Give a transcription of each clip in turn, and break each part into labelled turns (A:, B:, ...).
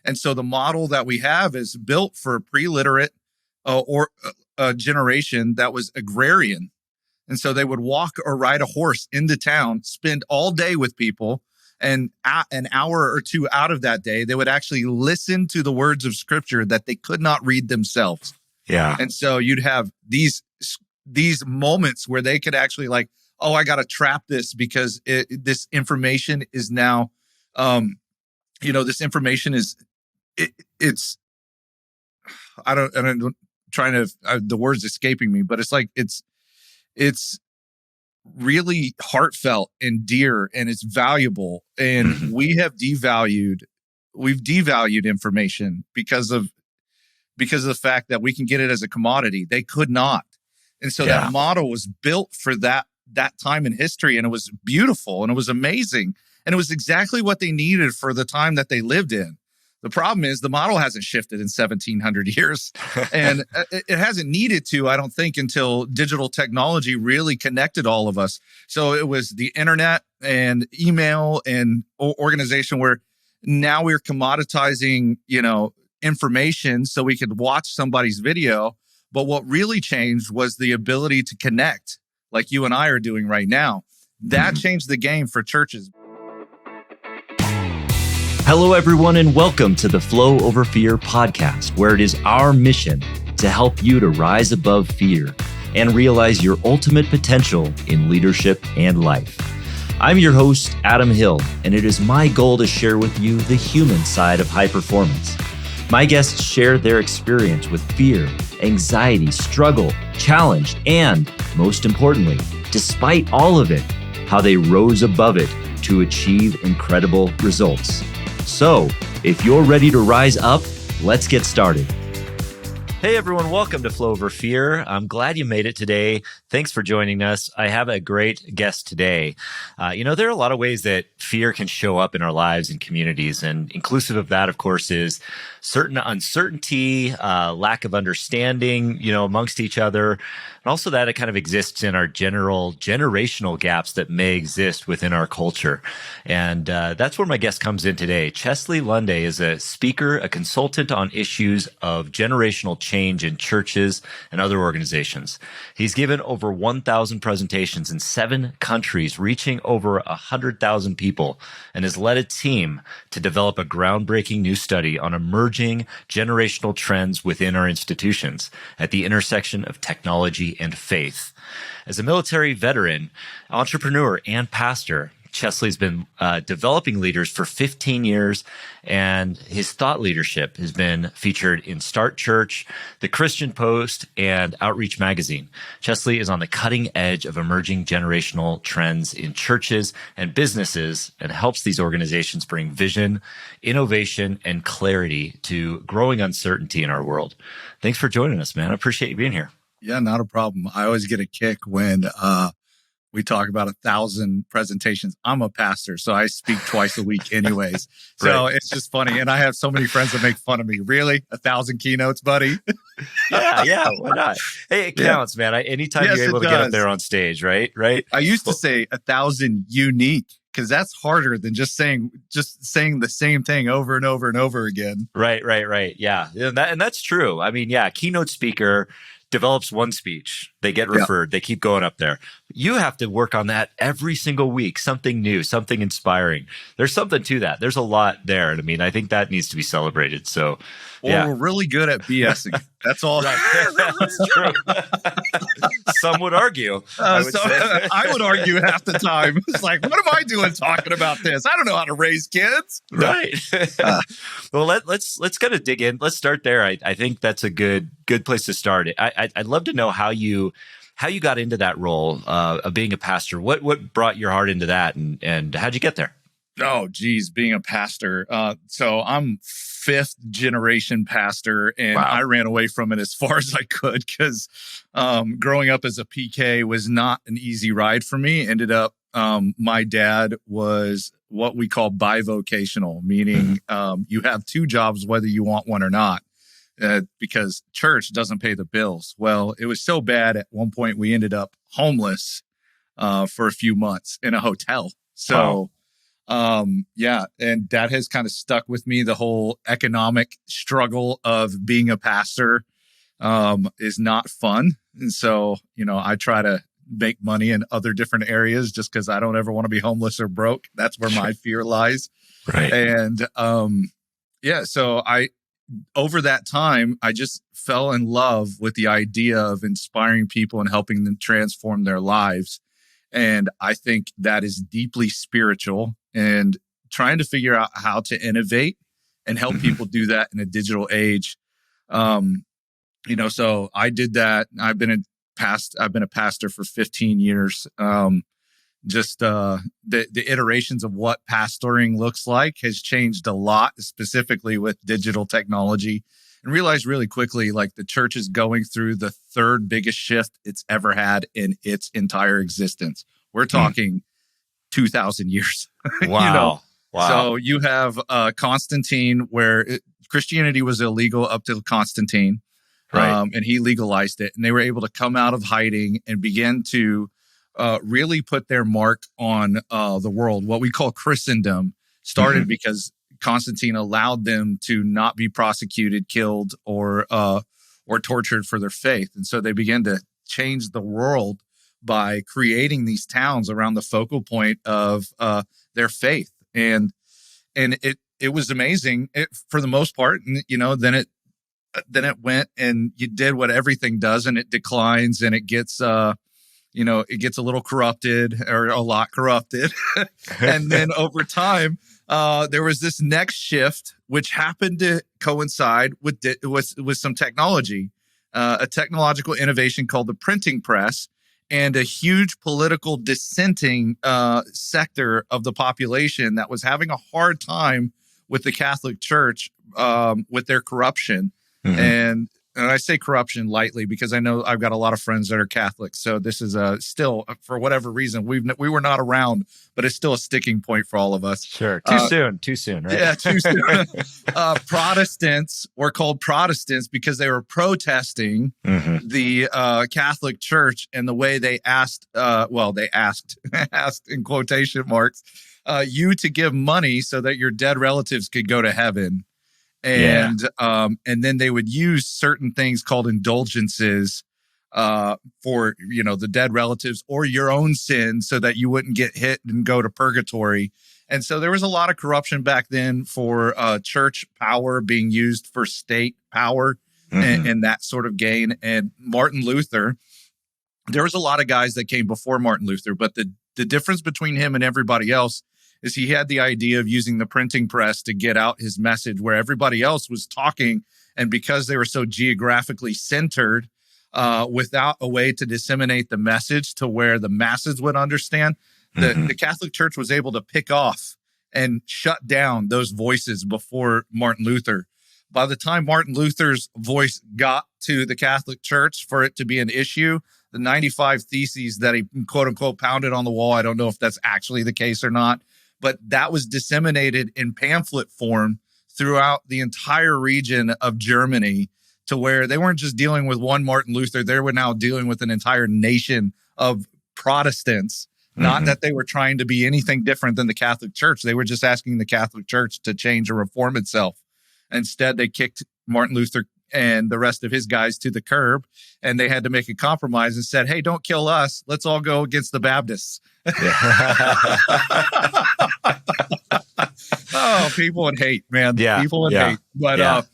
A: And so the model that we have is built for a pre-literate or a generation that was agrarian. And so they would walk or ride a horse into town, spend all day with people, and an hour or two out of that day, they would actually listen to the words of scripture that they could not read themselves.
B: Yeah.
A: And so you'd have these moments where they could actually like, oh, I got to trap this because this information is now, this information is, it's, the word's escaping me, but it's like, it's really heartfelt and dear and it's valuable. And we've devalued information because of the fact that we can get it as a commodity. They could not. And so that model was built for that time in history, and it was beautiful and it was amazing. And it was exactly what they needed for the time that they lived in. The problem is the model hasn't shifted in 1700 years, and it hasn't needed to, I don't think, until digital technology really connected all of us. So it was the internet and email and organization where now we're commoditizing, information so we could watch somebody's video. But what really changed was the ability to connect like you and I are doing right now. That changed the game for churches.
B: Hello, everyone, and welcome to the Flow Over Fear podcast, where it is our mission to help you to rise above fear and realize your ultimate potential in leadership and life. I'm your host, Adam Hill, and it is my goal to share with you the human side of high performance. My guests share their experience with fear, anxiety, struggle, challenge, and, most importantly, despite all of it, how they rose above it to achieve incredible results. So, if you're ready to rise up, let's get started. Hey everyone, welcome to Flow Over Fear. I'm glad you made it today. Thanks for joining us. I have a great guest today. There are a lot of ways that fear can show up in our lives and communities, and inclusive of that, of course, is certain uncertainty, lack of understanding, amongst each other. And also that it kind of exists in our generational gaps that may exist within our culture. And that's where my guest comes in today. Chestly Lunday is a speaker, a consultant on issues of generational change in churches and other organizations. He's given over 1,000 presentations in 7 countries, reaching over 100,000 people, and has led a team to develop a groundbreaking new study on emerging generational trends within our institutions at the intersection of technology and faith. As a military veteran, entrepreneur, and pastor, Chestly's been developing leaders for 15 years, and his thought leadership has been featured in Start Church, The Christian Post, and Outreach Magazine. Chestly is on the cutting edge of emerging generational trends in churches and businesses and helps these organizations bring vision, innovation, and clarity to growing uncertainty in our world. Thanks for joining us, man. I appreciate you being here.
A: Yeah, not a problem. I always get a kick when we talk about 1,000 presentations. I'm a pastor, so I speak twice a week anyways. So It's just funny. And I have so many friends that make fun of me. Really? 1,000 keynotes, buddy?
B: Yeah. Why not? Hey, it counts, man. Anytime you're able to get up there on stage, right?
A: I used to say 1,000 unique, because that's harder than just saying the same thing over and over and over again.
B: Right. Yeah. And that's true. I mean, keynote speaker develops one speech, they get referred, they keep going up there. You have to work on that every single week, something new, something inspiring. There's something to that. There's a lot there. And I mean, I think that needs to be celebrated. So,
A: we're really good at BSing. That's all.
B: That's true. Some would argue.
A: I would argue half the time. It's like, what am I doing talking about this? I don't know how to raise kids.
B: Right. Well, let's kind of dig in. Let's start there. I think that's a good place to start. I'd love to know how you got into that role of being a pastor. What brought your heart into that, and how'd you get there?
A: Oh, geez, being a pastor. So I'm 5th generation pastor, and wow. I ran away from it as far as I could because growing up as a PK was not an easy ride for me. Ended up, my dad was what we call bivocational, meaning you have 2 jobs whether you want one or not. Because church doesn't pay the bills. Well, it was so bad at one point we ended up homeless for a few months in a hotel. So Yeah. And that has kind of stuck with me. The whole economic struggle of being a pastor, is not fun. And so, I try to make money in other different areas just because I don't ever want to be homeless or broke. That's where my fear lies.
B: Right.
A: And, yeah, so over that time, I just fell in love with the idea of inspiring people and helping them transform their lives. And I think that is deeply spiritual, and trying to figure out how to innovate and help people do that in a digital age. So I did that. I've been a pastor for 15 years. The iterations of what pastoring looks like has changed a lot, specifically with digital technology, and realized really quickly, like, the church is going through the third biggest shift it's ever had in its entire existence. We're talking 2,000 years.
B: Wow. Wow.
A: So you have Constantine, where Christianity was illegal up to Constantine.
B: Right.
A: And he legalized it, and they were able to come out of hiding and begin to really put their mark on the world. What we call Christendom started because Constantine allowed them to not be prosecuted, killed, or tortured for their faith. And so they began to change the world by creating these towns around the focal point of their faith. And it was amazing for the most part. And, then it went and you did what everything does, and it declines, and it gets, it gets a little corrupted, or a lot corrupted. And then over time, there was this next shift, which happened to coincide with some technology, a technological innovation called the printing press, and a huge political dissenting sector of the population that was having a hard time with the Catholic Church, with their corruption. And I say corruption lightly because I know I've got a lot of friends that are Catholic. So this is still, for whatever reason, we were not around, but it's still a sticking point for all of us.
B: Sure. Too soon, right?
A: Yeah, too soon. Protestants were called Protestants because they were protesting the Catholic Church and the way they asked in quotation marks, you to give money so that your dead relatives could go to heaven. And then they would use certain things called indulgences for, the dead relatives or your own sins, so that you wouldn't get hit and go to purgatory. And so there was a lot of corruption back then for church power being used for state power and that sort of gain. And Martin Luther, there was a lot of guys that came before Martin Luther, but the difference between him and everybody else is he had the idea of using the printing press to get out his message where everybody else was talking. And because they were so geographically centered, without a way to disseminate the message to where the masses would understand, the Catholic Church was able to pick off and shut down those voices before Martin Luther. By the time Martin Luther's voice got to the Catholic Church for it to be an issue, the 95 Theses that he, quote unquote, pounded on the wall, I don't know if that's actually the case or not, but that was disseminated in pamphlet form throughout the entire region of Germany, to where they weren't just dealing with one Martin Luther. They were now dealing with an entire nation of Protestants. Not that they were trying to be anything different than the Catholic Church. They were just asking the Catholic Church to change or reform itself. Instead, they kicked Martin Luther and the rest of his guys to the curb, and they had to make a compromise and said, hey, don't kill us. Let's all go against the Baptists. Oh, people and hate, man. People and hate. But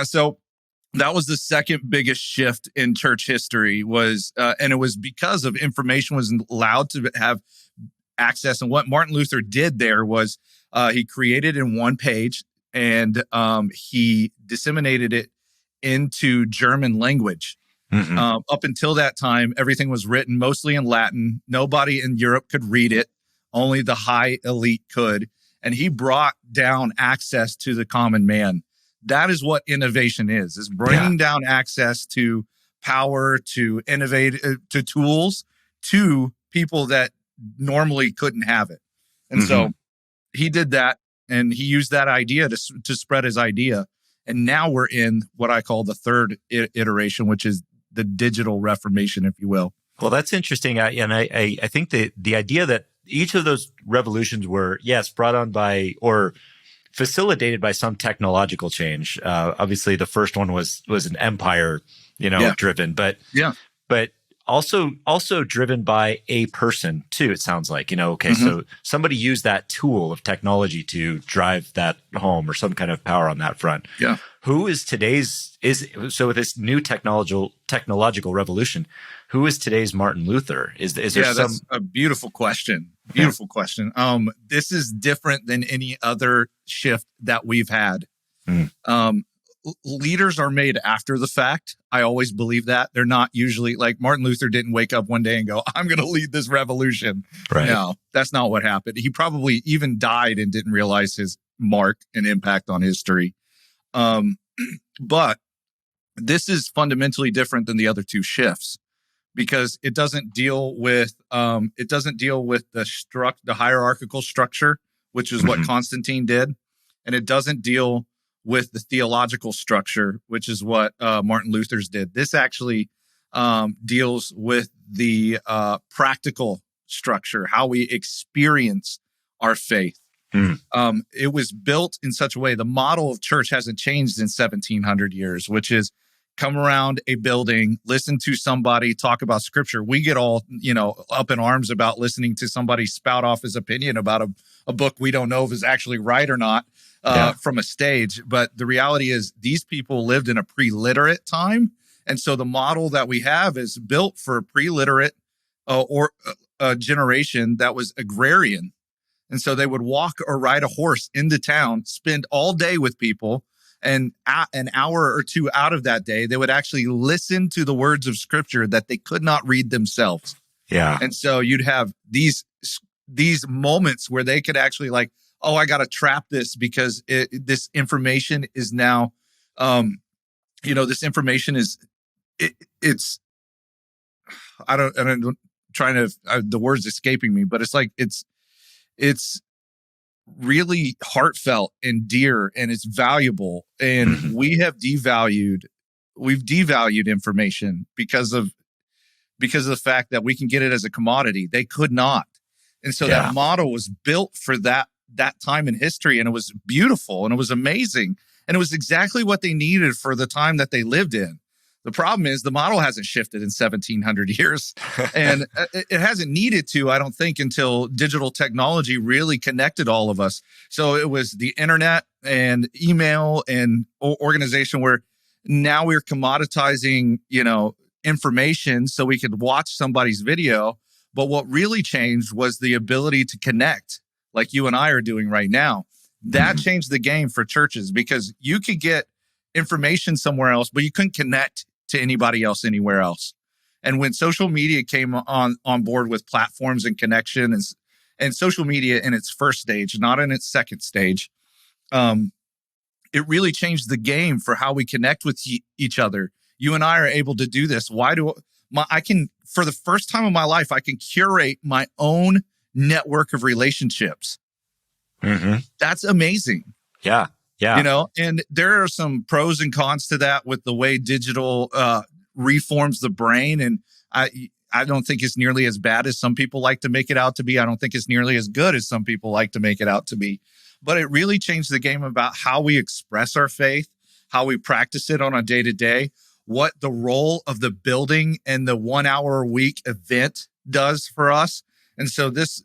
A: so that was the second biggest shift in church history, and it was because of information was allowed to have access. And what Martin Luther did there was he created in one page, and he disseminated it into German language. Up until that time, everything was written mostly in Latin. Nobody in Europe could read it. Only the high elite could. And he brought down access to the common man. That is what innovation is bringing down access to power, to innovate, to tools, to people that normally couldn't have it. And so he did that, and he used that idea to spread his idea. And now we're in what I call the third iteration, which is the digital Reformation, if you will.
B: Well, that's interesting. I think the idea each of those revolutions were, yes, brought on by or facilitated by some technological change. Obviously, the first one was an empire, driven, but
A: Yeah.
B: but also driven by a person too. It sounds like, okay, so somebody used that tool of technology to drive that home or some kind of power on that front.
A: Yeah.
B: Who is so with this new technological revolution, who is today's Martin Luther? Is there
A: that's a beautiful question. Beautiful question. This is different than any other shift that we've had. Leaders are made after the fact. I always believe that. They're not usually like Martin Luther didn't wake up one day and go, I'm going to lead this revolution.
B: Right.
A: No, that's not what happened. He probably even died and didn't realize his mark and impact on history. But this is fundamentally different than the other two shifts because it doesn't deal with the hierarchical structure, which is what Constantine did, and it doesn't deal with the theological structure, which is what Martin Luther's did. This actually deals with the practical structure, how we experience our faith. It was built in such a way, the model of church hasn't changed in 1700 years, which is come around a building, listen to somebody talk about scripture. We get all, up in arms about listening to somebody spout off his opinion about a book we don't know if is actually right or not from a stage. But the reality is these people lived in a pre-literate time. And so the model that we have is built for a pre-literate or a generation that was agrarian. And so they would walk or ride a horse into town, spend all day with people, and an hour or two out of that day, they would actually listen to the words of scripture that they could not read themselves.
B: Yeah.
A: And so you'd have these moments where they could actually like, oh, I got to trap this because this information is now, this information is, it's, the word's escaping me, but it's like, it's really heartfelt and dear and it's valuable. And we've devalued information because of the fact that we can get it as a commodity. They could not. And so that model was built for that time in history, and it was beautiful and it was amazing. And it was exactly what they needed for the time that they lived in. The problem is the model hasn't shifted in 1700 years and it hasn't needed to, I don't think, until digital technology really connected all of us. So it was the internet and email and organization where now we're commoditizing, information so we could watch somebody's video. But what really changed was the ability to connect like you and I are doing right now. That changed the game for churches because you could get information somewhere else, but you couldn't connect to anybody else anywhere else. And when social media came on board with platforms and connection and social media in its first stage, not in its second stage, it really changed the game for how we connect with each other. You and I are able to do this. I can, for the first time in my life, I can curate my own network of relationships. That's amazing.
B: Yeah. Yeah.
A: And there are some pros and cons to that with the way digital reforms the brain. And I don't think it's nearly as bad as some people like to make it out to be. I don't think it's nearly as good as some people like to make it out to be. But it really changed the game about how we express our faith, how we practice it on a day-to-day, what the role of the building and the 1 hour a week event does for us. And so this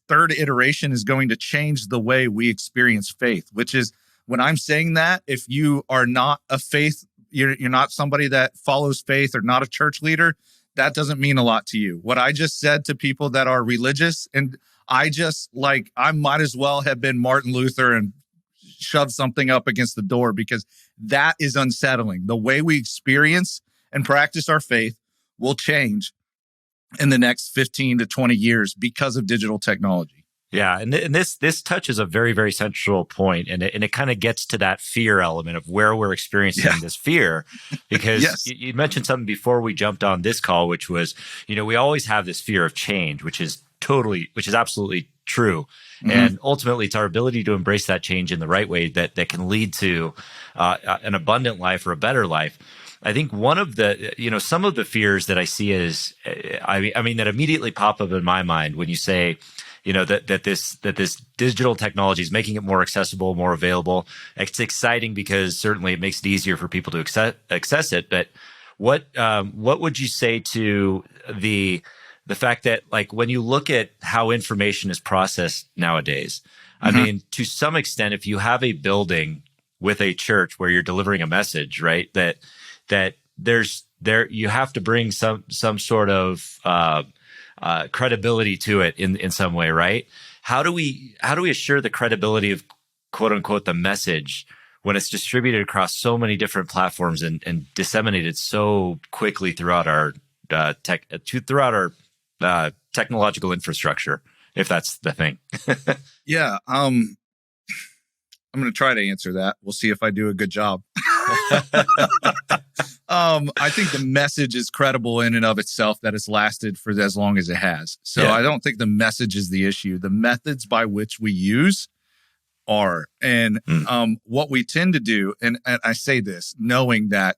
A: third iteration is going to change the way we experience faith, which is when I'm saying that, if you are not a faith, you're not somebody that follows faith or not a church leader, that doesn't mean a lot to you. What I just said to people that are religious, and I might as well have been Martin Luther and shoved something up against the door because that is unsettling. The way we experience and practice our faith will change in the next 15 to 20 years because of digital technology.
B: Yeah, and this touches a very, very central point, and it kind of gets to that fear element of where we're experiencing this fear, because you mentioned something before we jumped on this call, which was, we always have this fear of change, which is absolutely true, and ultimately it's our ability to embrace that change in the right way that can lead to an abundant life or a better life. I think one of the, some of the fears that I see is, I mean, that immediately pop up in my mind when you say, that this digital technology is making it more accessible, more available. It's exciting because certainly it makes it easier for people to access it. But what would you say to the fact that, like, when you look at how information is processed nowadays, I mean, to some extent, if you have a building with a church where you're delivering a message, right, that you have to bring some sort of credibility to it in some way, right? How do we assure the credibility of, quote unquote, the message when it's distributed across so many different platforms and disseminated so quickly throughout our technological infrastructure, if that's the thing?
A: Yeah. I'm going to try to answer that. We'll see if I do a good job. I think the message is credible in and of itself, that it's lasted for as long as it has. So I don't think the message is the issue. The methods by which we use are. And what we tend to do, and I say this knowing that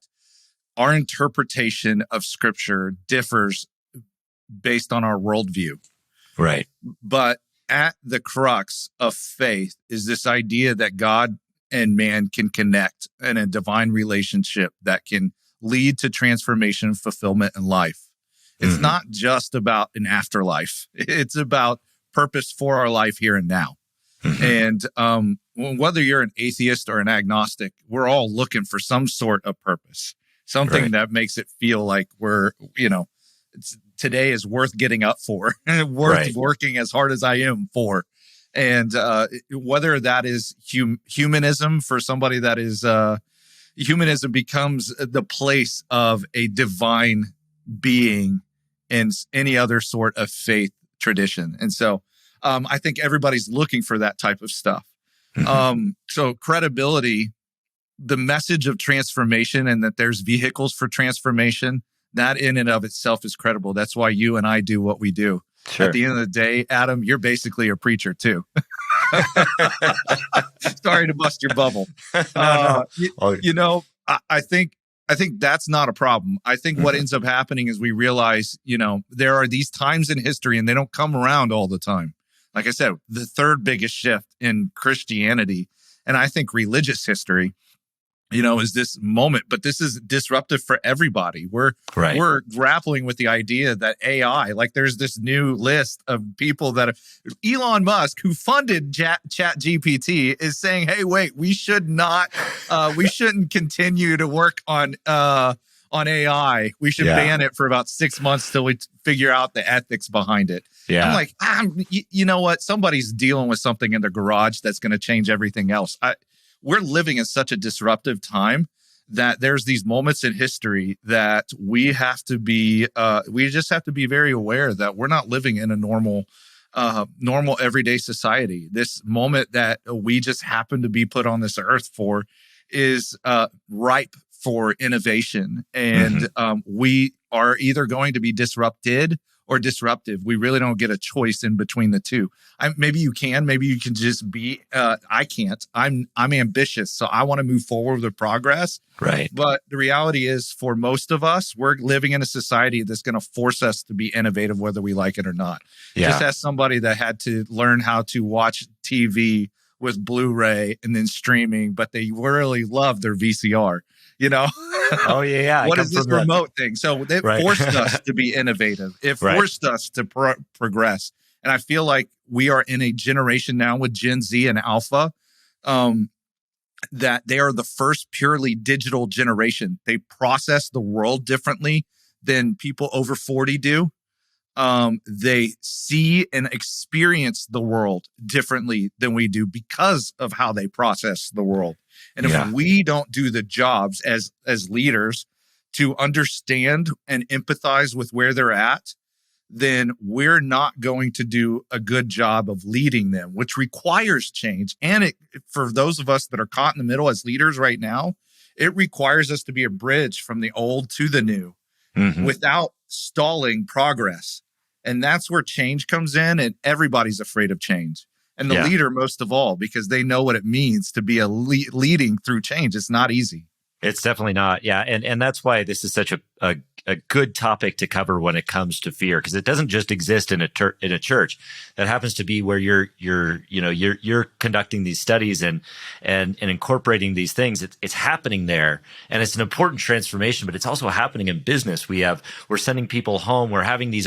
A: our interpretation of Scripture differs based on our worldview.
B: Right.
A: But at the crux of faith is this idea that God and man can connect in a divine relationship that can lead to transformation, fulfillment, and life. It's not just about an afterlife. It's about purpose for our life here and now. And whether you're an atheist or an agnostic, we're all looking for some sort of purpose, something that makes it feel like we're, today is worth getting up for, worth working as hard as I am for. And whether that is humanism for somebody that is, humanism becomes the place of a divine being in any other sort of faith tradition. And so I think everybody's looking for that type of stuff. So credibility, the message of transformation, and that there's vehicles for transformation, that in and of itself is credible. That's why you and I do what we do. Sure. At the end of the day, Adam, you're basically a preacher too. Sorry to bust your bubble. I think that's not a problem. I think what ends up happening is we realize, there are these times in history and they don't come around all the time. Like I said, the third biggest shift in Christianity, and I think religious history, is this moment, but this is disruptive for everybody. We're grappling with the idea that AI, like there's this new list of people that Elon Musk, who funded Chat GPT, is saying, hey, wait, we shouldn't continue to work on AI. We should ban it for about 6 months till we figure out the ethics behind it. Yeah. I'm like, you know what? Somebody's dealing with something in their garage that's going to change everything else. We're living in such a disruptive time that there's these moments in history that we have to be, we just have to be very aware that we're not living in a normal everyday society. This moment that we just happen to be put on this earth for is ripe for innovation. And we are either going to be disrupted or disruptive. We really don't get a choice in between the two. Maybe you can just be, I can't. I'm ambitious, so I want to move forward with progress. Right. But the reality is, for most of us, we're living in a society that's going to force us to be innovative, whether we like it or not. Yeah. Just as somebody that had to learn how to watch TV with Blu-ray and then streaming, but they really love their VCR. Oh yeah. What is this remote thing? So it forced us to be innovative. It forced us to progress. And I feel like we are in a generation now with Gen Z and Alpha, that they are the first purely digital generation. They process the world differently than people over 40 do. They see and experience the world differently than we do because of how they process the world. And if we don't do the jobs as leaders to understand and empathize with where they're at, then we're not going to do a good job of leading them, which requires change. And for those of us that are caught in the middle as leaders right now, it requires us to be a bridge from the old to the new without stalling progress. And that's where change comes in, and everybody's afraid of change. And the leader most of all, because they know what it means to be leading through change. It's not easy.
B: It's definitely not. Yeah. And that's why this is such a good topic to cover when it comes to fear, because it doesn't just exist in a church. That happens to be where you're conducting these studies and incorporating these things. It's happening there, and it's an important transformation, but it's also happening in business. We're sending people home. We're having these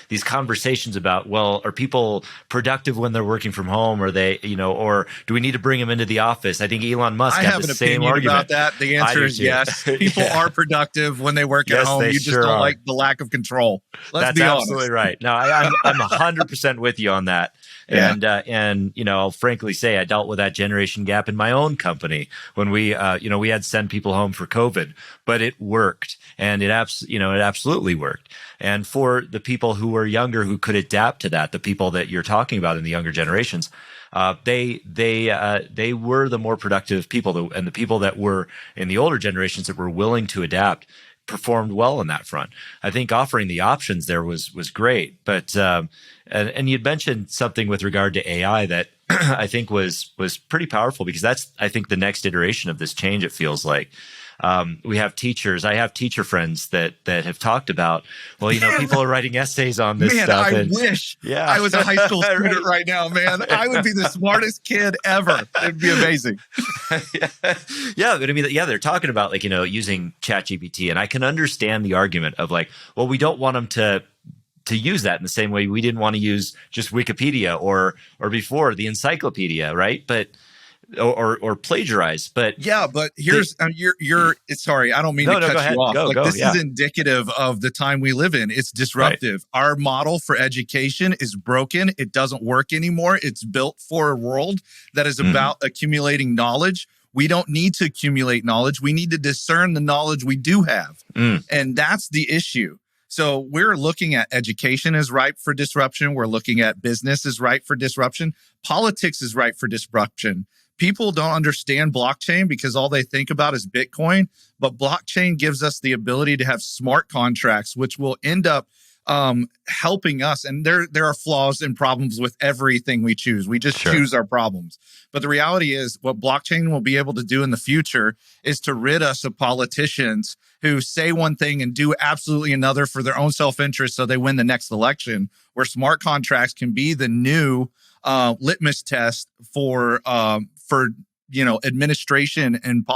B: these conversations about, well, are people productive when they're working from home? Or or do we need to bring them into the office? I think Elon Musk had the same argument
A: about that. The answer is yes. People are productive when they work at home. You just don't like the lack of control. Let's be honest.
B: That's absolutely right. No, I'm 100% with you on that. Yeah. And I'll frankly say I dealt with that generation gap in my own company when we had to send people home for COVID, but it worked, and it absolutely worked. And for the people who were younger who could adapt to that, the people that you're talking about in the younger generations, they were the more productive people, and the people that were in the older generations that were willing to adapt performed well on that front. I think offering the options there was great, but and you'd mentioned something with regard to AI that I think was pretty powerful, because that's, I think, the next iteration of this change. It feels like. We have teachers. I have teacher friends that have talked about, well, people are writing essays on this stuff.
A: I wish I was a high school student right now, man. I would be the smartest kid ever. It'd be amazing.
B: Yeah, but I mean, they're talking about using ChatGPT, and I can understand the argument of well, we don't want them to use that in the same way we didn't want to use just Wikipedia or before the encyclopedia, right? But or plagiarize, but
A: here's you're sorry, I don't mean to cut you off. This is indicative of the time we live in. It's disruptive. Right. Our model for education is broken. It doesn't work anymore. It's built for a world that is about accumulating knowledge. We don't need to accumulate knowledge. We need to discern the knowledge we do have. And that's the issue. So we're looking at education is ripe for disruption. We're looking at business is ripe for disruption. Politics is ripe for disruption. People don't understand blockchain because all they think about is Bitcoin, but blockchain gives us the ability to have smart contracts, which will end up helping us. And there are flaws and problems with everything we choose. We just choose our problems. But the reality is what blockchain will be able to do in the future is to rid us of politicians who say one thing and do absolutely another for their own self-interest so they win the next election, where smart contracts can be the new litmus test for administration, and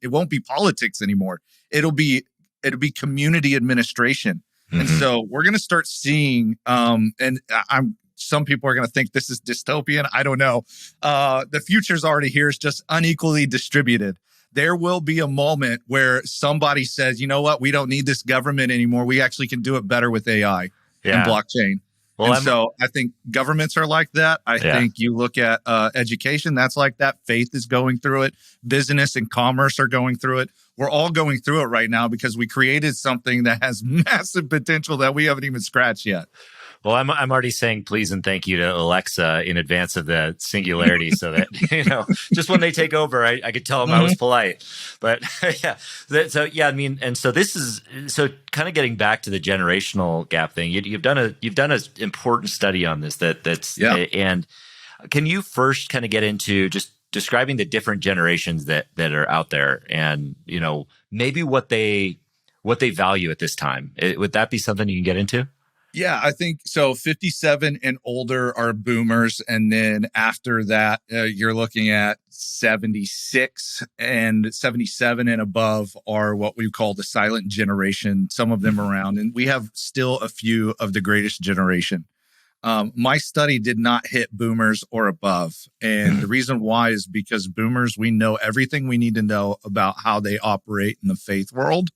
A: it won't be politics anymore. It'll be community administration. And so we're going to start seeing, some people are going to think this is dystopian. I don't know. The future's already here. It's just unequally distributed. There will be a moment where somebody says, you know what? We don't need this government anymore. We actually can do it better with AI and blockchain. Well, so I think governments are like that. I think you look at education, that's like that. Faith is going through it. Business and commerce are going through it. We're all going through it right now because we created something that has massive potential that we haven't even scratched yet.
B: Well, I'm already saying please and thank you to Alexa in advance of the singularity, so that just when they take over, I could tell them I was polite. But I mean, and so this is kind of getting back to the generational gap thing. You've done an important study on this. And can you first kind of get into just describing the different generations that are out there, and maybe what they value at this time? Would that be something you can get into?
A: Yeah, I think so. 57 and older are boomers. And then after that, you're looking at 76 and 77 and above are what we call the silent generation, some of them around. And we have still a few of the greatest generation. My study did not hit boomers or above. And the reason why is because boomers, we know everything we need to know about how they operate in the faith world.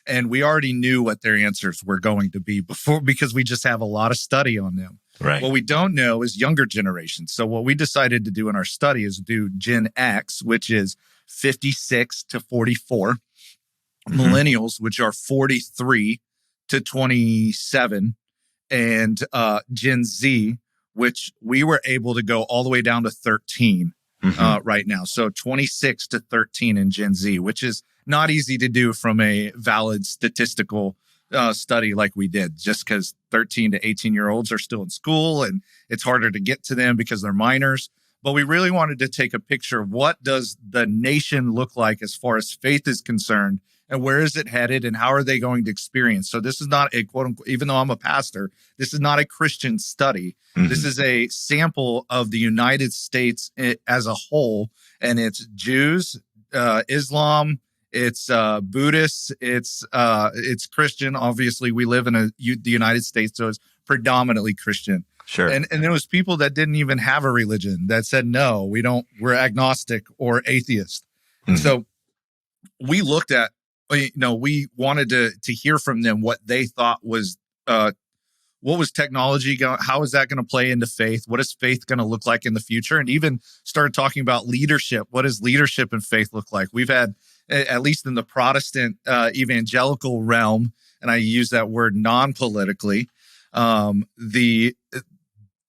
A: And we already knew what their answers were going to be before, because we just have a lot of study on them.
B: Right.
A: What we don't know is younger generations. So what we decided to do in our study is do Gen X, which is 56 to 44, millennials, which are 43 to 27, and Gen Z, which we were able to go all the way down to 13 right now. So 26 to 13 in Gen Z, which is not easy to do from a valid statistical study like we did, just because 13 to 18-year-olds are still in school and it's harder to get to them because they're minors. but we really wanted to take a picture of what does the nation look like as far as faith is concerned, and where is it headed, and how are they going to experience? So this is not a quote unquote, even though I'm a pastor, this is not a Christian study.
B: Mm-hmm.
A: This is a sample of the United States as a whole, and it's Jews, Islam, it's Buddhists, it's Christian. Obviously, we live in the United States, so it's predominantly Christian.
B: Sure.
A: And there was people that didn't even have a religion that said, no, we're agnostic or atheist.
B: Mm-hmm.
A: So we looked at, we wanted to hear from them what they thought was, what was technology going, how is that going to play into faith? What is faith going to look like in the future? And even started talking about leadership. What does leadership and faith look like? We've had, at least in the Protestant evangelical realm, and I use that word non-politically,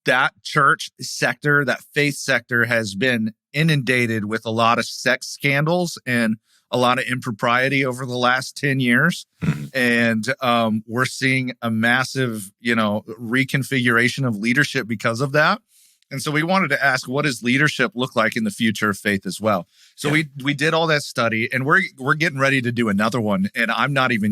A: that church sector, that faith sector has been inundated with a lot of sex scandals and a lot of impropriety over the last 10 years. And we're seeing a massive, reconfiguration of leadership because of that. And so we wanted to ask, what does leadership look like in the future of faith as well? So we did all that study, and we're getting ready to do another one. And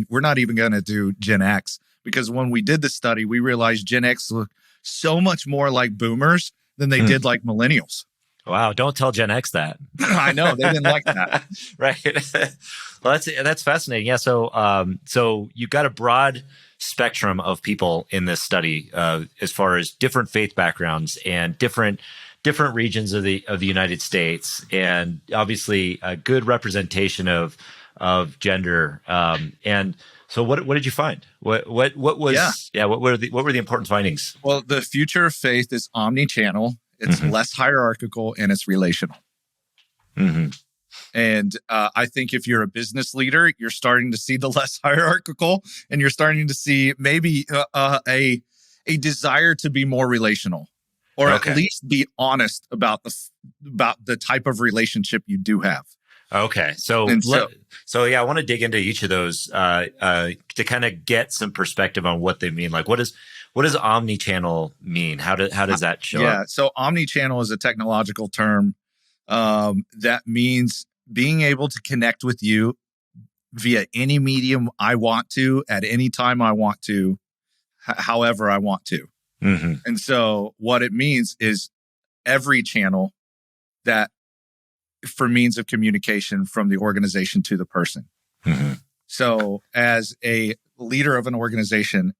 A: we're not even going to do Gen X, because when we did the study, we realized Gen X look so much more like boomers than they did like millennials.
B: Wow. Don't tell Gen X that.
A: I know. They didn't like that.
B: Right. Well, that's fascinating. Yeah. So you've got a broad spectrum of people in this study, as far as different faith backgrounds and different regions of the United States, and obviously a good representation of gender. And so what did you find? What were the important findings?
A: Well, the future of faith is omni-channel. It's less hierarchical, and it's relational.
B: Mm-hmm.
A: And I think if you're a business leader, you're starting to see the less hierarchical, and you're starting to see maybe a desire to be more relational, or at least be honest about the type of relationship you do have.
B: Okay. So I want to dig into each of those to kind of get some perspective on what they mean. Like, what does omni-channel mean? How does that show up?
A: Yeah. So omni-channel is a technological term that means being able to connect with you via any medium I want to, at any time I want to, however I want to.
B: Mm-hmm.
A: And so what it means is every channel that for means of communication from the organization to the person.
B: Mm-hmm.
A: So as a leader of an organization,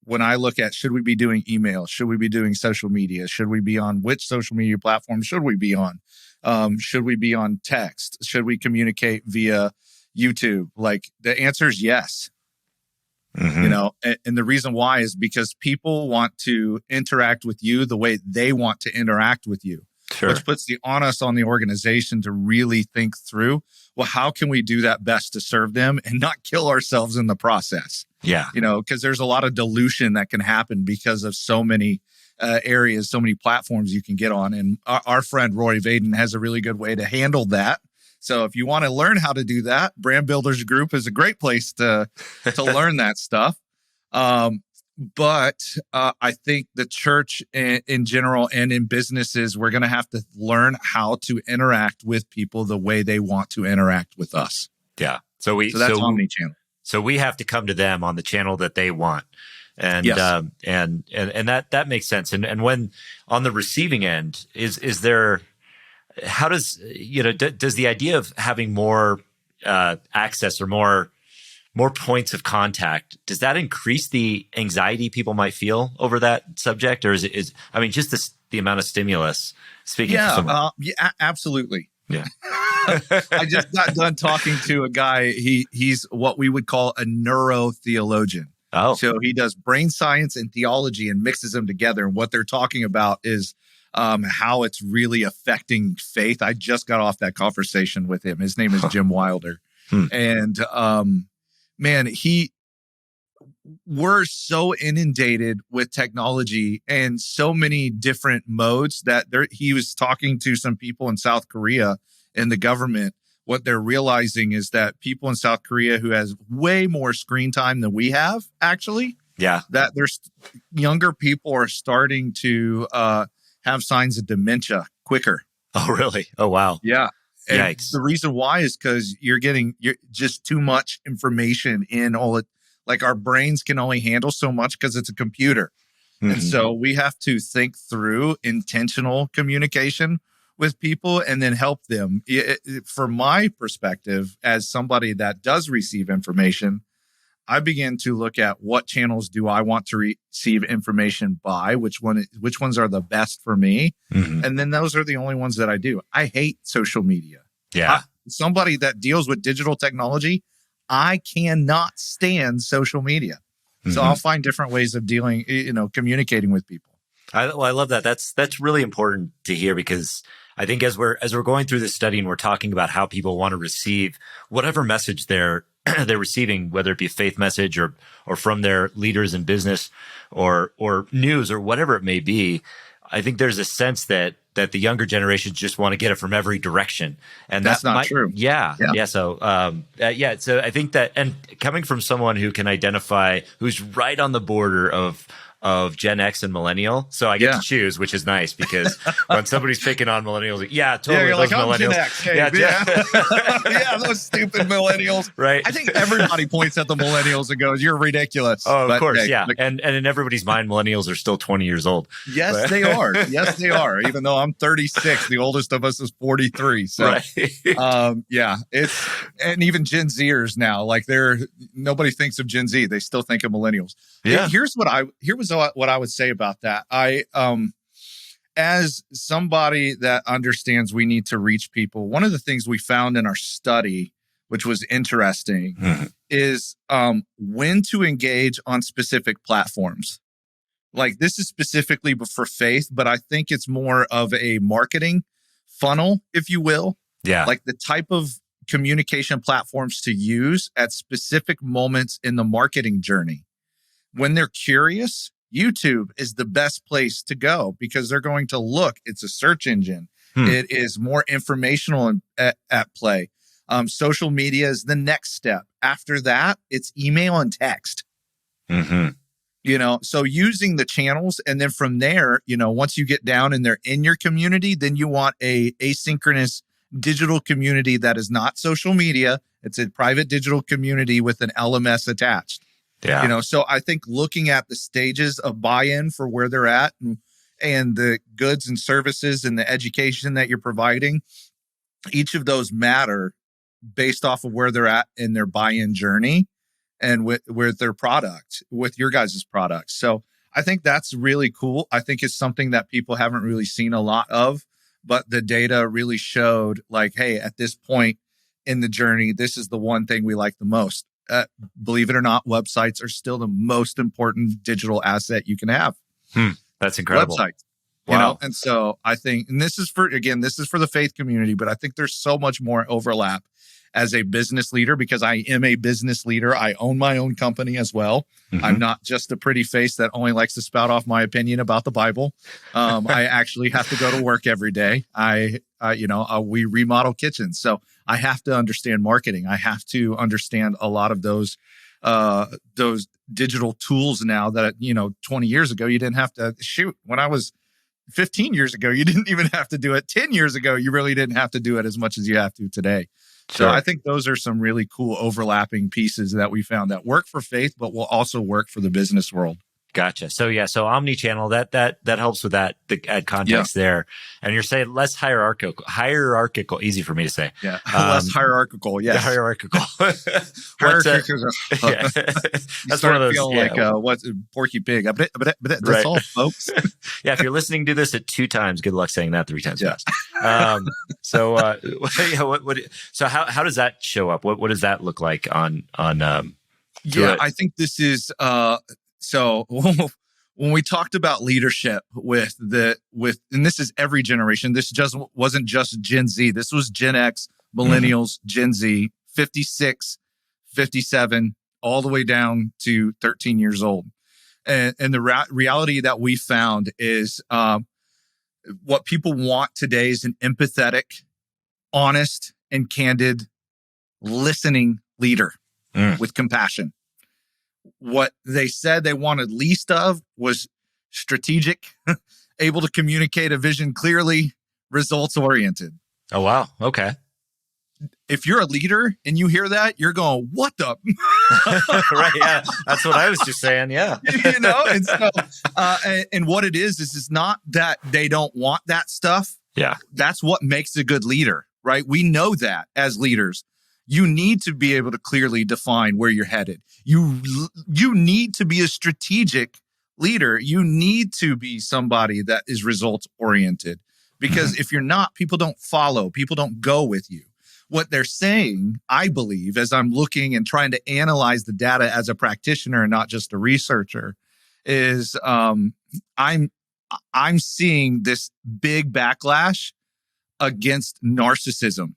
A: when I look at, should we be doing email? Should we be doing social media? Should we be on which social media platform should we be on? Should we be on text? Should we communicate via YouTube? Like, the answer is yes.
B: Mm-hmm.
A: And the reason why is because people want to interact with you the way they want to interact with you.
B: Sure.
A: Which puts the onus on the organization to really think through, well, how can we do that best to serve them and not kill ourselves in the process?
B: Yeah.
A: Because there's a lot of dilution that can happen because of so many areas, so many platforms you can get on. And our friend Roy Vaden has a really good way to handle that. So if you want to learn how to do that, Brand Builders Group is a great place to learn that stuff. But I think the church in general and in businesses, we're going to have to learn how to interact with people the way they want to interact with us.
B: Yeah. So
A: that's omni-channel.
B: So we have to come to them on the channel that they want. And,
A: yes.
B: and that makes sense. And when on the receiving end, is there, how does the idea of having more access or more points of contact, does that increase the anxiety people might feel over that subject? Or is just the amount of stimulus speaking for someone?
A: Yeah, absolutely.
B: Yeah.
A: I just got done talking to a guy. He's what we would call a neurotheologian.
B: Oh.
A: So he does brain science and theology and mixes them together. And what they're talking about is how it's really affecting faith. I just got off that conversation with him. His name is Jim Wilder. And man, we're so inundated with technology and so many different modes that he was talking to some people in South Korea and the government. What they're realizing is that people in South Korea who has way more screen time than we have, actually, that there's younger people are starting to have signs of dementia quicker.
B: Oh, really? Oh, wow.
A: Yeah. And
B: Yikes.
A: the reason why is because you're just too much information in all it. Like our brains can only handle so much because it's a computer. And so we have to think through intentional communication with people and then help them. From my perspective, as somebody that does receive information, I began to look at what channels do I want to receive information by, which ones are the best for me. And then those are the only ones that I do. I hate social media.
B: Yeah.
A: Somebody that deals with digital technology, I cannot stand social media. So I'll find different ways of dealing, communicating with people.
B: I love that. That's really important to hear, because I think as we're going through this study and we're talking about how people want to receive whatever message they're receiving, whether it be a faith message or from their leaders in business or news or whatever it may be, I think there's a sense that the younger generations just want to get it from every direction, and
A: that's not true.
B: Yeah. So, So I think that, and coming from someone who can identify, who's right on the border of Gen X and millennial, so I get to choose, which is nice, because when somebody's picking on millennials, totally,
A: you're
B: those
A: like,
B: millennials,
A: Gen X. Hey, yeah, those stupid millennials,
B: right?
A: I think everybody points at the millennials and goes, "You're ridiculous."
B: Oh, of course, yeah. And in everybody's mind, millennials are still 20 years old.
A: Yes, they are. Yes, they are. Even though I'm 36, the oldest of us is 43. So, right. It's, and even Gen Zers now, like nobody thinks of Gen Z; they still think of millennials.
B: Yeah.
A: Here's what I would say about that. As somebody that understands we need to reach people, one of the things we found in our study, which was interesting, is when to engage on specific platforms. Like, this is specifically for faith, but I think it's more of a marketing funnel, if you will.
B: Yeah.
A: Like the type of communication platforms to use at specific moments in the marketing journey. When they're curious, YouTube is the best place to go, because they're going to look. It's a search engine. It is more informational at play. Social media is the next step. After that, it's email and text. So using the channels, and then from there, once you get down and they're in your community, then you want a asynchronous digital community that is not social media. It's a private digital community with an LMS attached.
B: Yeah.
A: So I think looking at the stages of buy-in for where they're at and the goods and services and the education that you're providing, each of those matter based off of where they're at in their buy-in journey and with their product, with your guys' products. So I think that's really cool. I think it's something that people haven't really seen a lot of, but the data really showed, like, hey, at this point in the journey, this is the one thing we like the most. Believe it or not, websites are still the most important digital asset you can have.
B: That's incredible.
A: Websites,
B: wow.
A: And so I think, and this is for the faith community, but I think there's so much more overlap as a business leader, because I am a business leader. I own my own company as well. I'm not just a pretty face that only likes to spout off my opinion about the Bible. I actually have to go to work every day. We remodel kitchens. So I have to understand marketing. I have to understand a lot of those digital tools now that, 20 years ago, you didn't have to shoot. When I was 15 years ago, you didn't even have to do it. 10 years ago, you really didn't have to do it as much as you have to today.
B: Sure.
A: So I think those are some really cool overlapping pieces that we found that work for faith, but will also work for the business world.
B: Gotcha. So omni-channel, that helps with that, the add context there. And you're saying less hierarchical, easy for me to say.
A: Yeah. Less hierarchical. Yes.
B: Hierarchical.
A: Hierarchical.
B: That's one of those.
A: What's Porky Pig? But that's all, folks.
B: Yeah. If you're listening to this at 2 times, good luck saying that 3 times fast. So how does that show up? What does that look like on
A: I think this is, so when we talked about leadership and this is every generation, this wasn't just Gen Z. This was Gen X, millennials, Gen Z, 56, 57, all the way down to 13 years old. And the reality that we found is what people want today is an empathetic, honest, and candid listening leader with compassion. What they said they wanted least of was strategic, able to communicate a vision clearly, results oriented.
B: Oh, wow. Okay.
A: If you're a leader and you hear that, you're going, what the?
B: Right. Yeah. That's what I was just saying. Yeah.
A: And so, and what it is it's not that they don't want that stuff.
B: Yeah.
A: That's what makes a good leader, right? We know that as leaders, you need to be able to clearly define where you're headed. You need to be a strategic leader. You need to be somebody that is results oriented, because if you're not, people don't follow, people don't go with you. What they're saying, I believe, as I'm looking and trying to analyze the data as a practitioner and not just a researcher, is I'm seeing this big backlash against narcissism.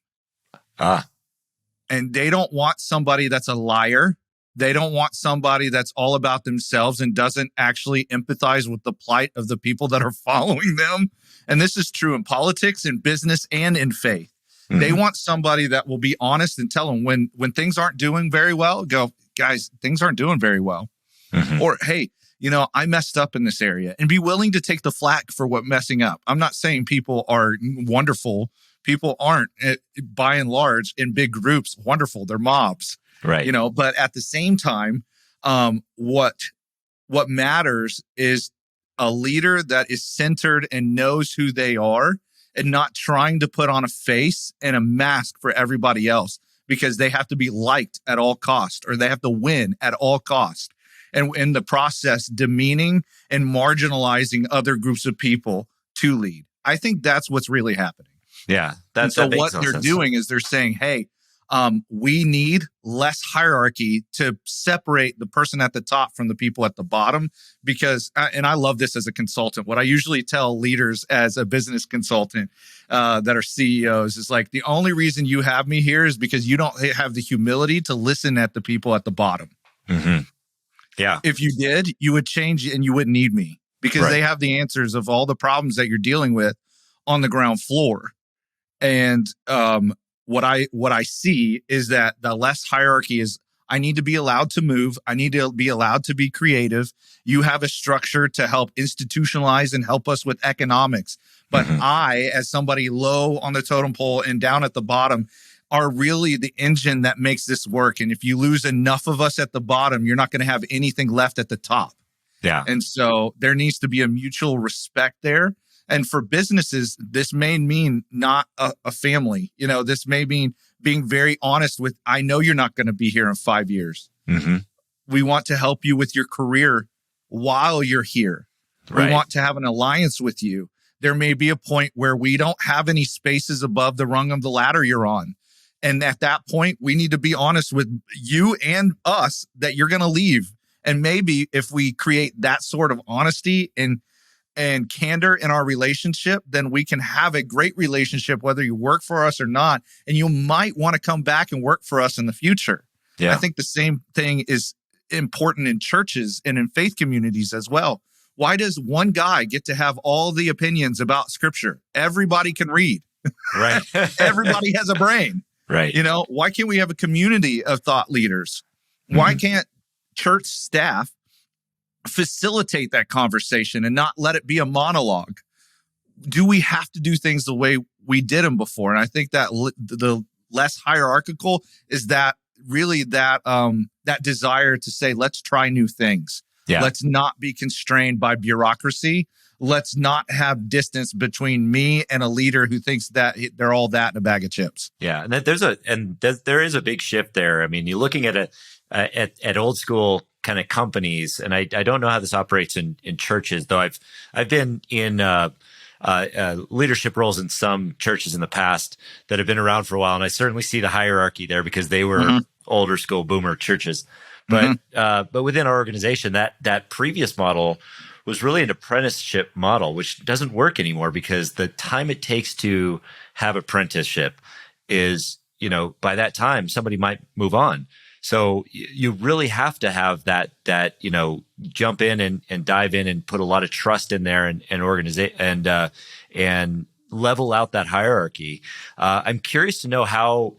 A: And they don't want somebody that's a liar. They don't want somebody that's all about themselves and doesn't actually empathize with the plight of the people that are following them. And this is true in politics, in business, and in faith. They want somebody that will be honest and tell them when things aren't doing very well, go, guys, things aren't doing very well. Or, hey, I messed up in this area, and be willing to take the flack for what messing up. I'm not saying people are wonderful. People aren't, by and large, in big groups, wonderful. They're mobs,
B: right?
A: But at the same time, what matters is a leader that is centered and knows who they are, and not trying to put on a face and a mask for everybody else because they have to be liked at all cost, or they have to win at all cost. And in the process, demeaning and marginalizing other groups of people to lead. I think that's what's really happening.
B: Yeah.
A: So what they're doing is they're saying, hey, we need less hierarchy to separate the person at the top from the people at the bottom. Because, and I love this as a consultant, what I usually tell leaders as a business consultant that are CEOs is like, the only reason you have me here is because you don't have the humility to listen at the people at the bottom. Yeah. If you did, you would change and you wouldn't need me, because they have the answers of all the problems that you're dealing with on the ground floor. And, what I see is that the less hierarchy is, I need to be allowed to move. I need to be allowed to be creative. You have a structure to help institutionalize and help us with economics. But I, as somebody low on the totem pole and down at the bottom, are really the engine that makes this work. And if you lose enough of us at the bottom, you're not going to have anything left at the top. Yeah. And so there needs to be a mutual respect there. And for businesses, this may mean not a family. This may mean being very honest with, I know you're not going to be here in 5 years. We want to help you with your career while you're here. We want to have an alliance with you. There may be a point where we don't have any spaces above the rung of the ladder you're on. And at that point, we need to be honest with you and us that you're going to leave. And maybe if we create that sort of honesty and candor in our relationship, then we can have a great relationship, whether you work for us or not. And you might want to come back and work for us in the future. Yeah. I think the same thing is important in churches and in faith communities as well. Why does one guy get to have all the opinions about scripture? Everybody can read. Right. Everybody has a brain. Right. Why can't we have a community of thought leaders? Why can't church staff facilitate that conversation and not let it be a monologue? Do we have to do things the way we did them before? And I think that the less hierarchical is that really that desire to say, let's try new things. Yeah. Let's not be constrained by bureaucracy. Let's not have distance between me and a leader who thinks that they're all that in a bag of chips.
B: Yeah, and there is a big shift there. I mean, you're looking at at old school kind of companies, and I don't know how this operates in churches, though I've been in leadership roles in some churches in the past that have been around for a while, and I certainly see the hierarchy there because they were older school boomer churches. But but within our organization, that previous model was really an apprenticeship model, which doesn't work anymore because the time it takes to have apprenticeship is, by that time somebody might move on. So you really have to have that jump in and dive in and put a lot of trust in there and and level out that hierarchy. I'm curious to know how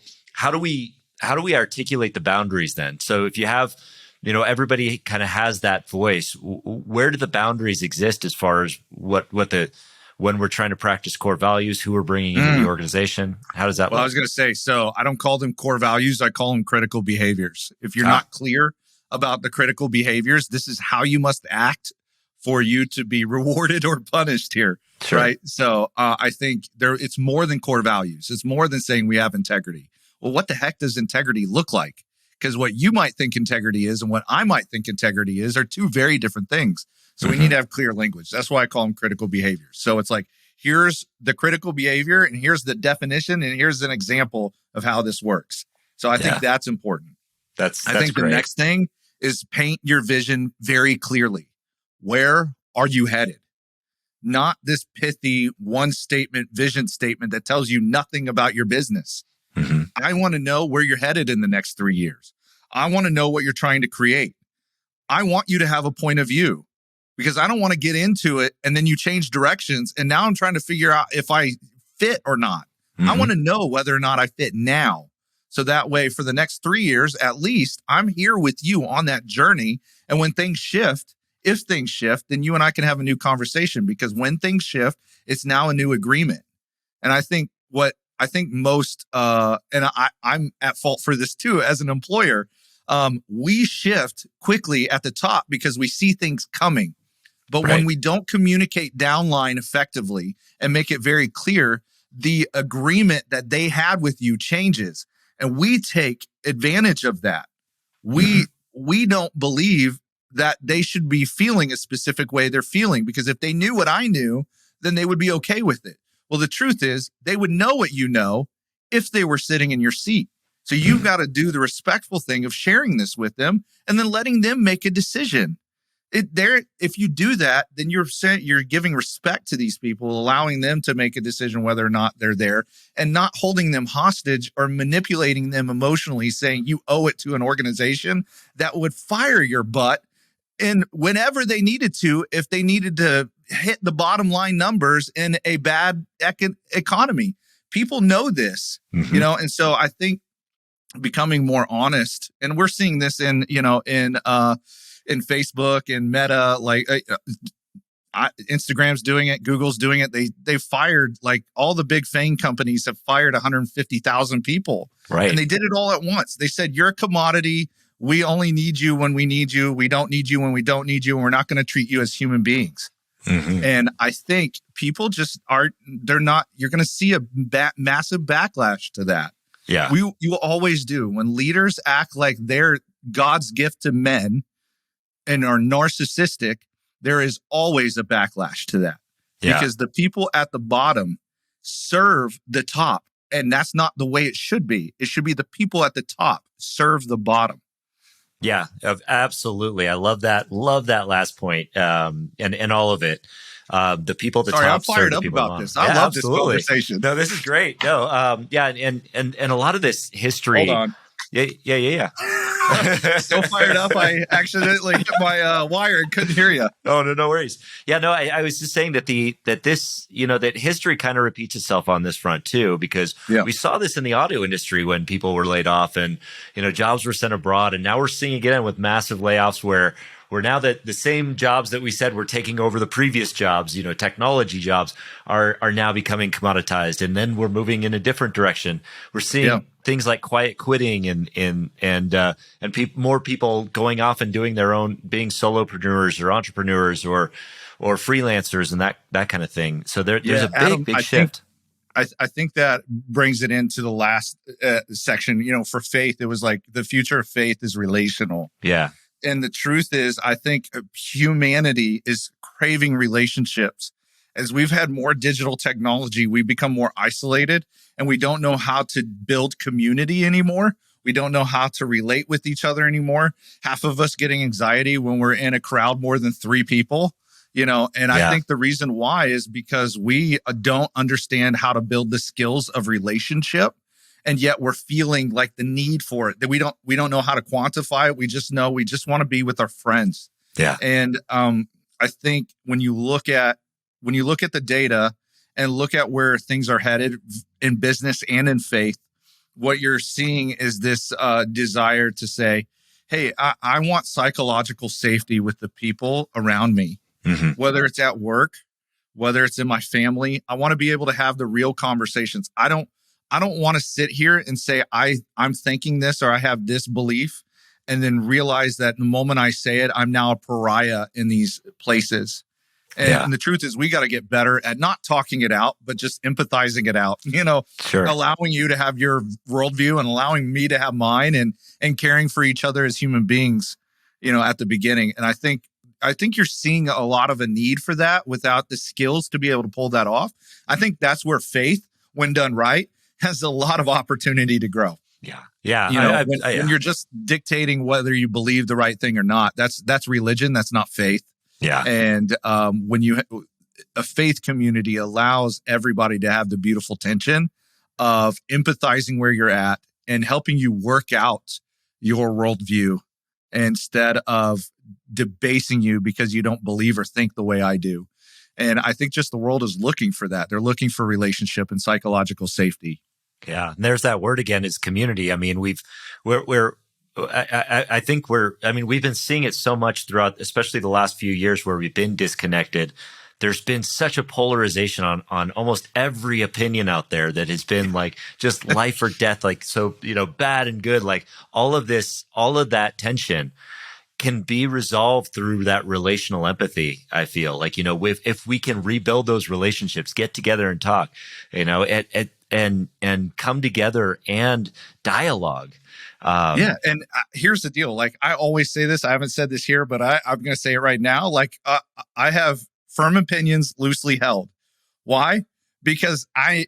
B: do we articulate the boundaries then? So if you have, everybody kind of has that voice, where do the boundaries exist as far as what when we're trying to practice core values, who we're bringing into the organization? How does that
A: Well,
B: look?
A: I was going to say, so I don't call them core values. I call them critical behaviors. If you're not clear about the critical behaviors, this is how you must act for you to be rewarded or punished here.
B: Sure.
A: Right. So I think it's more than core values. It's more than saying we have integrity. Well, what the heck does integrity look like? Because what you might think integrity is and what I might think integrity is are two very different things. So we need to have clear language. That's why I call them critical behaviors. So it's like, here's the critical behavior and here's the definition and here's an example of how this works. So I think that's important.
B: That's
A: I think
B: great.
A: The next thing is paint your vision very clearly. Where are you headed? Not this pithy one statement vision statement that tells you nothing about your business. I want to know where you're headed in the next 3 years. I want to know what you're trying to create. I want you to have a point of view because I don't want to get into it and then you change directions. And now I'm trying to figure out if I fit or not. I want to know whether or not I fit now. So that way for the next 3 years, at least I'm here with you on that journey. And when things shift, if things shift, then you and I can have a new conversation because when things shift, it's now a new agreement. And I think most, and I'm at fault for this too, as an employer, we shift quickly at the top because we see things coming. But when we don't communicate downline effectively and make it very clear, the agreement that they had with you changes. And we take advantage of that. We don't believe that they should be feeling a specific way they're feeling because if they knew what I knew, then they would be okay with it. Well, the truth is they would know what you know if they were sitting in your seat. So you've got to do the respectful thing of sharing this with them and then letting them make a decision. If you do that, then you're giving respect to these people, allowing them to make a decision whether or not they're there and not holding them hostage or manipulating them emotionally, saying you owe it to an organization that would fire your butt. And whenever they needed to, if they needed to hit the bottom line numbers in a bad economy, people know this, and so I think becoming more honest, and we're seeing this in Facebook and Meta, like Instagram's doing it, Google's doing it. They fired, like all the big FANG companies have fired 150,000 people. Right. And they did it all at once. They said, you're a commodity. We only need you when we need you. We don't need you when we don't need you. And we're not going to treat you as human beings. And I think people just you're going to see a massive backlash to that. Yeah. You always do. When leaders act like they're God's gift to men and are narcissistic, there is always a backlash to that. Yeah. Because the people at the bottom serve the top. And that's not the way it should be. It should be the people at the top serve the bottom.
B: Yeah, absolutely. I love that. Love that last point. And all of it. The people at the top.
A: I'm fired up
B: about
A: this. I love this conversation.
B: No, this is great. No, and a lot of this history.
A: Hold on.
B: Yeah.
A: So fired up, I accidentally hit my wire and couldn't hear you.
B: Oh, no worries. Yeah, no, I was just saying that that history kind of repeats itself on this front too, because we saw this in the auto industry when people were laid off and, jobs were sent abroad. And now we're seeing again with massive layoffs where now that the same jobs that we said were taking over the previous jobs, technology jobs are now becoming commoditized. And then we're moving in a different direction. We're seeing things like quiet quitting and more people going off and doing their own, being solopreneurs or entrepreneurs or freelancers and that kind of thing. So there's a big shift.
A: I think that brings it into the last section. For faith, it was like the future of faith is relational. Yeah. And the truth is, I think humanity is craving relationships. As we've had more digital technology, we become more isolated and we don't know how to build community anymore. We don't know how to relate with each other anymore. Half of us getting anxiety when we're in a crowd more than 3 people, I think the reason why is because we don't understand how to build the skills of relationship. And yet we're feeling like the need for it, that we don't know how to quantify it. We just know we just want to be with our friends. Yeah. And I think when you look at the data and look at where things are headed in business and in faith, what you're seeing is this desire to say, hey, I want psychological safety with the people around me, whether it's at work, whether it's in my family. I want to be able to have the real conversations. I don't want to sit here and say I'm thinking this or I have this belief and then realize that the moment I say it, I'm now a pariah in these places. And the truth is, we got to get better at not talking it out, but just empathizing it out,
B: Sure.
A: allowing you to have your worldview and allowing me to have mine, and caring for each other as human beings, at the beginning. And I think you're seeing a lot of a need for that without the skills to be able to pull that off. I think that's where faith, when done right, has a lot of opportunity to grow.
B: Yeah. Yeah.
A: When you're just dictating whether you believe the right thing or not, that's religion. That's not faith.
B: Yeah.
A: And when a faith community allows everybody to have the beautiful tension of empathizing where you're at and helping you work out your worldview instead of debasing you because you don't believe or think the way I do. And I think just the world is looking for that. They're looking for relationship and psychological safety.
B: Yeah. And there's that word again, is community. I mean, we've been seeing it so much throughout, especially the last few years where we've been disconnected. There's been such a polarization on almost every opinion out there that has been like just life or death, like, so, bad and good, like all of that tension can be resolved through that relational empathy. I feel like, if we can rebuild those relationships, get together and talk, and come together and dialogue.
A: And here's the deal. Like, I always say this, I haven't said this here, but I'm going to say it right now. Like, I have firm opinions loosely held. Why? Because I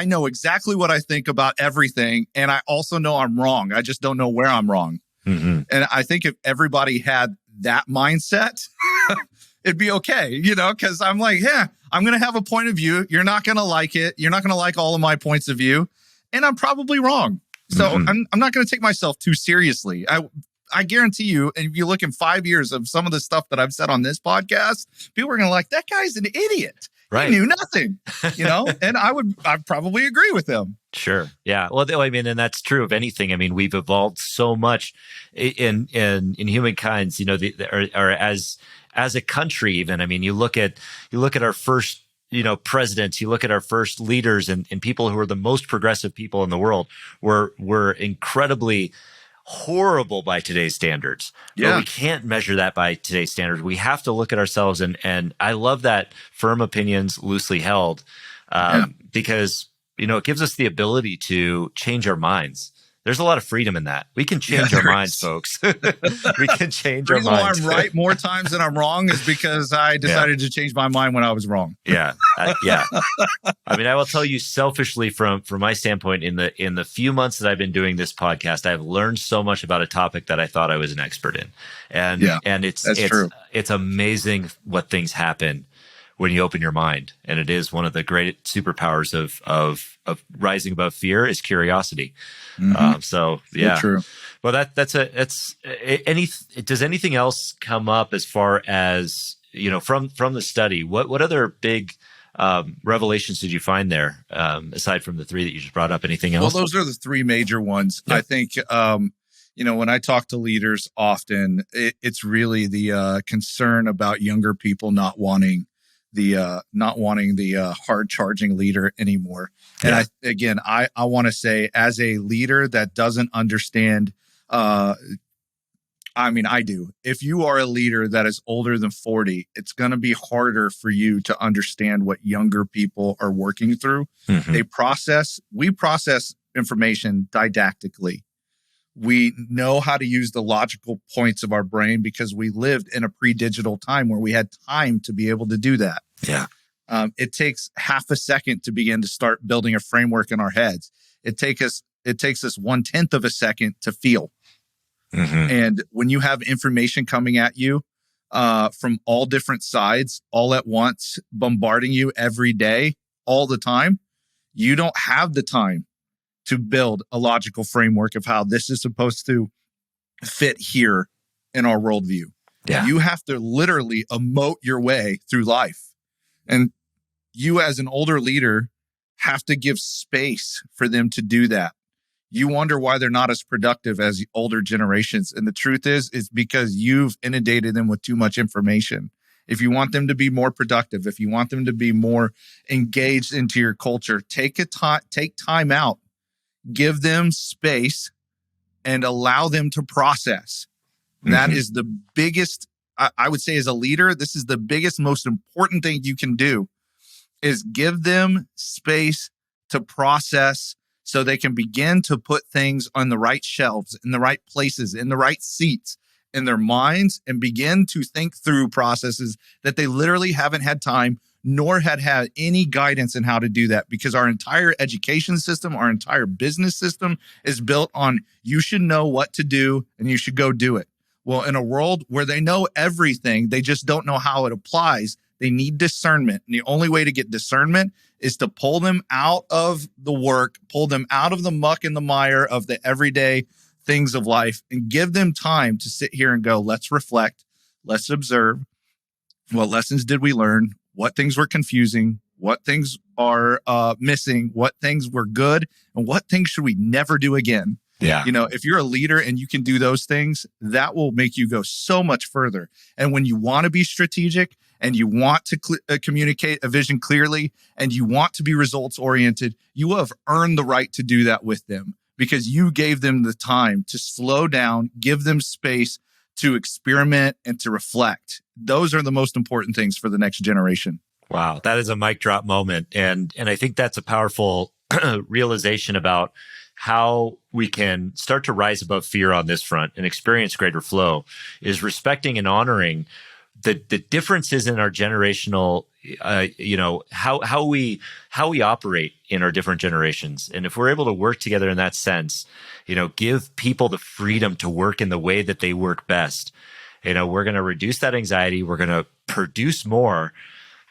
A: know exactly what I think about everything. And I also know I'm wrong. I just don't know where I'm wrong. Mm-hmm. And I think if everybody had that mindset, it'd be okay, because I'm like, I'm going to have a point of view. You're not going to like it. You're not going to like all of my points of view. And I'm probably wrong. So I'm not going to take myself too seriously. I guarantee you, and if you look in 5 years of some of the stuff that I've said on this podcast, people are going to like, that guy's an idiot. Right. He knew nothing, and I'd probably agree with him.
B: Sure. Yeah. Well, and that's true of anything. I mean, we've evolved so much in humankind, or as a country, even. I mean, you look at our first, presidents, you look at our first leaders and people who are the most progressive people in the world were incredibly horrible by today's standards. Yeah. But we can't measure that by today's standards. We have to look at ourselves. And I love that firm opinions loosely held, because, it gives us the ability to change our minds. There's a lot of freedom in that. We can change our minds, folks. We can change our minds. The reason why
A: I'm right more times than I'm wrong is because I decided to change my mind when I was wrong.
B: Yeah. I mean, I will tell you selfishly from my standpoint, in the few months that I've been doing this podcast, I've learned so much about a topic that I thought I was an expert in. And it's true. It's amazing what things happen when you open your mind. And it is one of the great superpowers of rising above fear is curiosity. Mm-hmm. So
A: true.
B: Well, does anything else come up as far as, from the study? What other big revelations did you find there, aside from the three that you just brought up? Anything else?
A: Well, those are the three major ones. Yeah. I think, when I talk to leaders often, it's really the concern about younger people not wanting the hard charging leader anymore. Yeah. And I want to say, as a leader that doesn't understand, I do. If you are a leader that is older than 40, it's going to be harder for you to understand what younger people are working through. Mm-hmm. We process information didactically. We know how to use the logical points of our brain because we lived in a pre-digital time where we had time to be able to do that.
B: Yeah.
A: It takes half a second to begin to start building a framework in our heads. It takes us 1/10 of a second to feel. Mm-hmm. And when you have information coming at you from all different sides, all at once, bombarding you every day, all the time, you don't have the time to build a logical framework of how this is supposed to fit here in our worldview. Yeah. You have to literally emote your way through life. And you, as an older leader, have to give space for them to do that. You wonder why they're not as productive as the older generations. And the truth is because you've inundated them with too much information. if you want them to be more productive, if you want them to be more engaged into your culture, take time out, give them space, and allow them to process. That is the biggest, I would say, as a leader, this is the biggest, most important thing you can do, is give them space to process so they can begin to put things on the right shelves, in the right places, in the right seats in their minds, and begin to think through processes that they literally haven't had time nor had any guidance in how to do that, because our entire education system, our entire business system is built on you should know what to do and you should go do it. Well, in a world where they know everything, they just don't know how it applies. They need discernment. And the only way to get discernment is to pull them out of the work, pull them out of the muck and the mire of the everyday things of life, and give them time to sit here and go, let's reflect, let's observe. What lessons did we learn? What things were confusing? What things are missing? What things were good? And what things should we never do again?
B: Yeah.
A: If you're a leader and you can do those things, that will make you go so much further. And when you want to be strategic and you want to communicate a vision clearly and you want to be results oriented, you have earned the right to do that with them because you gave them the time to slow down, give them space to experiment and to reflect. Those are the most important things for the next generation.
B: Wow, that is a mic drop moment. And I think that's a powerful realization about how we can start to rise above fear on this front and experience greater flow, is respecting and honoring the differences in our generational, how we operate in our different generations. And if we're able to work together in that sense, give people the freedom to work in the way that they work best. We're going to reduce that anxiety. We're going to produce more.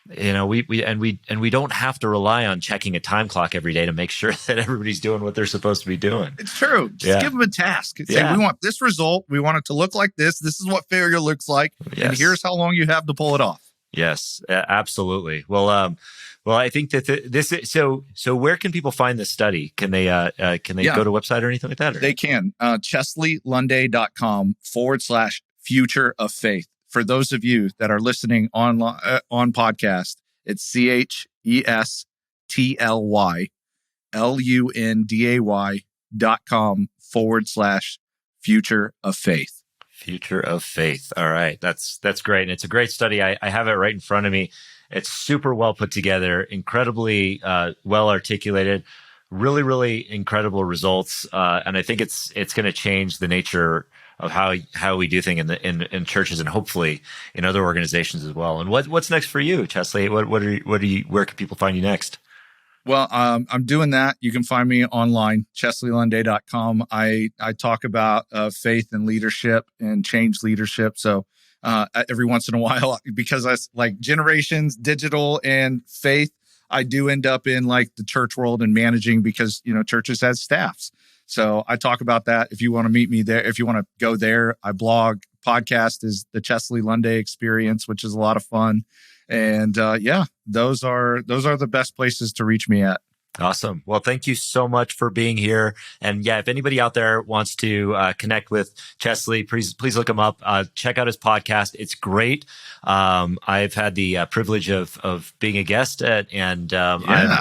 B: We don't have to rely on checking a time clock every day to make sure that everybody's doing what they're supposed to be doing.
A: It's true. Just give them a task. Say, we want this result. We want it to look like this. This is what failure looks like. Yes. And here's how long you have to pull it off.
B: Yes, absolutely. Well, I think that this is, so where can people find this study? Can they go to a website or anything like that? Or?
A: They can. ChestlyLunday.com/future of faith. For those of you that are listening on podcast, it's ChestlyLunday.com/future of faith.
B: Future of faith. All right. That's great. And it's a great study. I have it right in front of me. It's super well put together, incredibly well articulated, really, really incredible results. And I think it's going to change the nature of how we do things in churches and hopefully in other organizations as well. And what's next for you, Chestly? Where can people find you next?
A: Well, I'm doing that. You can find me online, ChestlyLunday.com. I talk about faith and leadership and change leadership. So every once in a while, because I like generations, digital and faith, I do end up in like the church world and managing because, churches have staffs. So I talk about that. If you want to meet me there, if you want to go there, I blog. Podcast is the Chestly Lunday Experience, which is a lot of fun. And those are the best places to reach me at.
B: Awesome. Well, thank you so much for being here. And if anybody out there wants to connect with Chestly, please look him up. Check out his podcast. It's great. I've had the privilege of being a guest I'm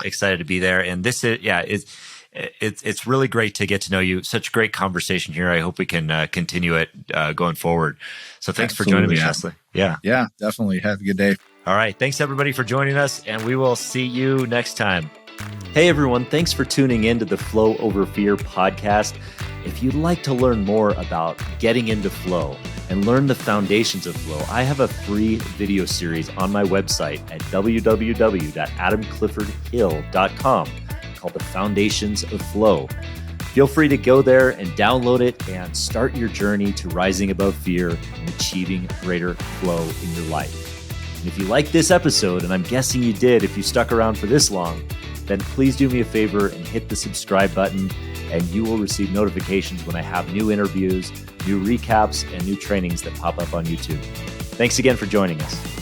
B: excited to be there. And this is, it's really great to get to know you. Such great conversation here. I hope we can continue it going forward. So thanks for joining me, Chestly. Yeah,
A: definitely. Have a good day.
B: All right. Thanks everybody for joining us, and we will see you next time. Hey everyone, thanks for tuning in to the Flow Over Fear podcast. If you'd like to learn more about getting into flow and learn the foundations of flow, I have a free video series on my website at www.adamcliffordhill.com called The Foundations of Flow. Feel free to go there and download it and start your journey to rising above fear and achieving greater flow in your life. And if you like this episode, and I'm guessing you did if you stuck around for this long, then please do me a favor and hit the subscribe button, and you will receive notifications when I have new interviews, new recaps, and new trainings that pop up on YouTube. Thanks again for joining us.